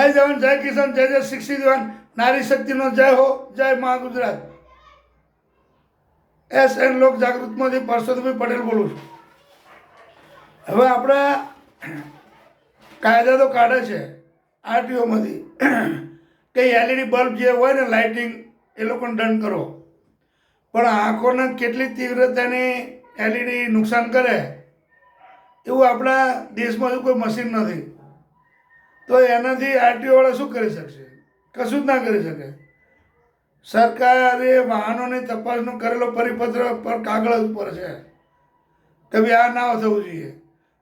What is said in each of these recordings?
જય જવાન જય કિસાન જય જય શિક્ષિત જવાન નારી શક્તિનો જય હો જય મા ગુજરાત. SN લોક જાગૃતમાંથી પરસોત્તમભાઈ પટેલ બોલું છું. હવે આપણે કાયદા તો કાઢે છે RTOમાંથી કે LED બલ્બ જે હોય ને લાઇટિંગ એ લોકોને દંડ કરો, પણ આંખોને કેટલી તીવ્રતાની LED નુકસાન કરે એવું આપણા દેશમાં કોઈ મશીન નથી. તો એનાથી RTO શું કરી શકશે? કશું જ ના કરી શકે. સરકારે વાહનોની તપાસનો કરેલો પરિપત્ર પર કાગળ ઉપર છે કે ભાઈ આ ના થવું જોઈએ.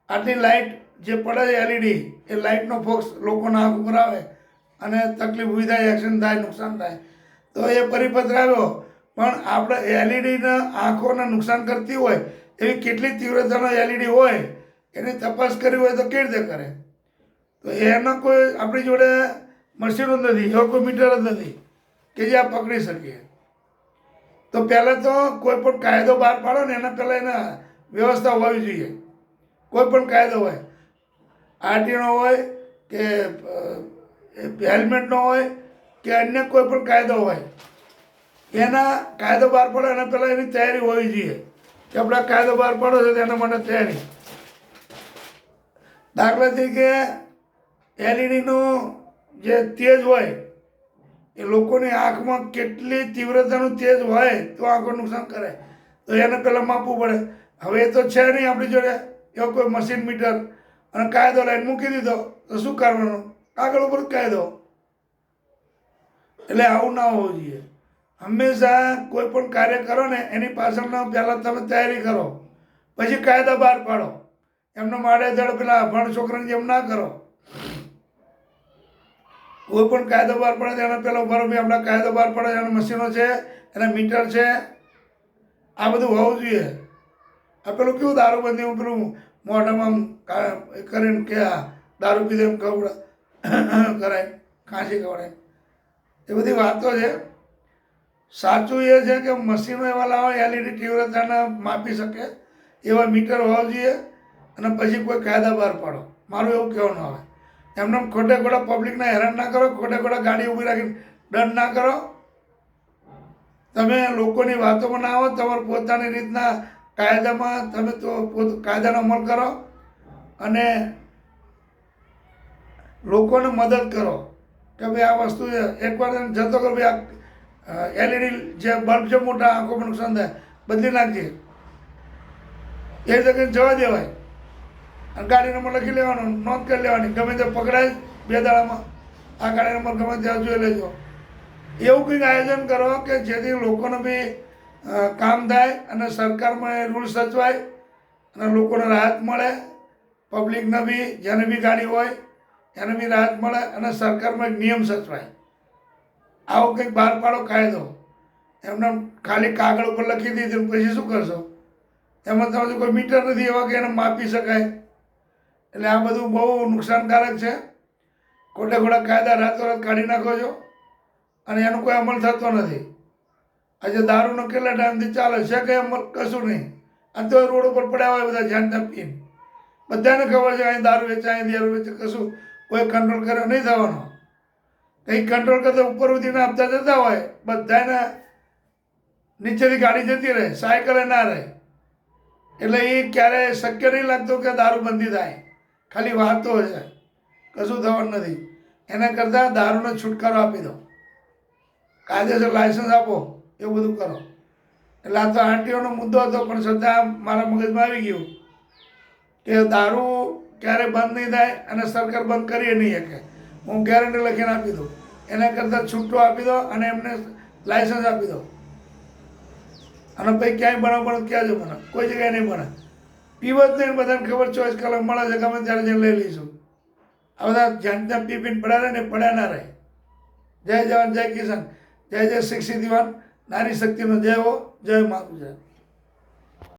આટલી લાઇટ જે પડે છે LED એ લાઇટનો ફોક્સ લોકોના આંખ ઉપર આવે અને તકલીફ ઊભી થાય, એક્સિડન્ટ થાય, નુકસાન થાય. તો એ પરિપત્ર આવ્યો, પણ આપણે LEDના આંખોને નુકસાન કરતી હોય એવી કેટલી તીવ્રતાનો LED હોય એની તપાસ કરવી હોય તો કેવી રીતે કરે? તો એનો કોઈ આપણી જોડે મશીનો જ નથી, એવો કોઈ મીટર જ નથી કે જે આ પકડી શકીએ. તો પહેલાં તો કોઈ પણ કાયદો બહાર પાડો ને એના પહેલાં એના વ્યવસ્થા હોવી જોઈએ. કોઈ પણ કાયદો હોય, RTOનો હોય કે હેલ્મેટનો હોય કે અન્ય કોઈ પણ કાયદો હોય, એના કાયદો બહાર પાડો એના પહેલાં એની તૈયારી હોવી જોઈએ કે આપણે કાયદો બહાર પાડો છે તો એના માટે તૈયારી. દાખલા તરીકે LEDનું જે તેજ હોય એ લોકોની આંખમાં કેટલી તીવ્રતાનું તેજ હોય તો આંખો નુકસાન કરે, તો એને પહેલાં માપવું પડે. હવે એ તો છે નહીં આપણી જોડે એવો કોઈ મશીન મીટર, અને કાયદો લાઈન મૂકી દીધો તો શું કરવાનું? કાગળ ઉપર જ કાયદો. એટલે આવું ના હોવું જોઈએ. હંમેશા કોઈ પણ કાર્ય કરો ને એની પાછળના પહેલાં તમે તૈયારી કરો, પછી કાયદા બહાર પાડો. એમનો માડે ધડ પેલા ભણ છોકરાને જેમ ના કરો. કોઈ પણ કાયદો બહાર પડે એના પહેલાં બરાબર આપણા કાયદો બહાર પડે, એના મશીનો છે, એના મીટર છે, આ બધું હોવું જોઈએ. આ પેલું કેવું દારૂબંધીમાં પેલું મોઢામાં કરીને કે આ દારૂ પીધે એમ કરાય, ખાંસી કવડાય, એ બધી વાતો છે. સાચું એ છે કે મશીનો એવા લાવો LED તીવ્રતાને માપી શકે એવા મીટર હોવા જોઈએ, અને પછી કોઈ કાયદા બહાર પાડો. મારું એવું કહેવાનું આવે. એમને ખોટે ખોટા પબ્લિકને હેરાન ના કરો, ખોટે ખોટા ગાડી ઊભી રાખીને દંડ ના કરો. તમે લોકોની વાતોમાં ના આવો, તમારે પોતાની રીતના કાયદામાં તમે તો કાયદાનો અમલ કરો અને લોકોને મદદ કરો કે ભાઈ આ વસ્તુ છે. એકવાર જતો કરો ભાઈ આ LED જે બલ્બ છે મોટા આંખોમાં નુકસાન થાય, બદલી નાખજે, એ રીતે જવા દેવાય. અને ગાડી નંબર લખી લેવાનો, નોંધ કરી લેવાની, ગમે તે પકડાય 2 દાડામાં આ ગાડી નંબર ગમે ત્યાં જોઈ લેજો. એવું કંઈક આયોજન કરો કે જેથી લોકોને બી કામ થાય અને સરકારમાં રૂલ સચવાય અને લોકોને રાહત મળે, પબ્લિકને બી જેને બી ગાડી હોય એને બી રાહત મળે અને સરકારમાં એક નિયમ સચવાય. આવો કંઈક બહાર પાડો કાયદો. એમને ખાલી કાગળ ઉપર લખી દીધું પછી શું કરશો? એમાં તમારે કોઈ મીટર નથી એવા કે એને માપી શકાય. એટલે આ બધું બહુ નુકસાનકારક છે. ખોટા ખોટા કાયદા રાતોરાત કાઢી નાખો છો અને એનો કોઈ અમલ થતો નથી. આજે દારૂનો કેટલા ટાઈમથી ચાલે છે, કંઈ અમલ કશું નહીં. આ તો રોડ ઉપર પડ્યા હોય બધા જાણતા પીને, બધાને ખબર છે અહીં દારૂ વેચાય, અહીં દારૂ વેચે, કશું કોઈ કંટ્રોલ કર્યો નહીં થવાનો. કંઈક કંટ્રોલ કરતા ઉપર સુધીને આપતા જતા હોય, બધાને નીચેથી ગાડી જતી રહે, સાયકલે ના રહે. એટલે એ ક્યારેય શક્ય નહીં લાગતું કે દારૂ બંધી થાય. ખાલી વાતો છે, કશું થવાનું નથી. એના કરતાં દારૂનો છુટકારો આપી દો, કાયદેસર લાયસન્સ આપો, એવું બધું કરો. એટલે આ તો RTOનો મુદ્દો હતો, પણ છતાં મારા મગજમાં આવી ગયું કે દારૂ ક્યારે બંધ નહીં થાય અને સરકાર બંધ કરીએ નહીં શકે. હું ગેરંટી લખીને આપી દઉં. એના કરતાં છૂટો આપી દો અને એમને લાયસન્સ આપી દો. અને પછી ક્યાંય બનાવ કહેજો મને, કોઈ જગ્યાએ નહીં બને. પીવો જ નહીં, બધાને ખબર 24 કલાક મળે છે, ગમે ત્યારે જઈને લઈ લઈશું. આ બધા જ્યાં ત્યાં પી પીને પડ્યા રહે ને પડ્યા ના રહે. જય જવાન જય કિસાન જય જય શિક્ષિત યુવાન નારી શક્તિનો જય હો જય મા ગુજરાત.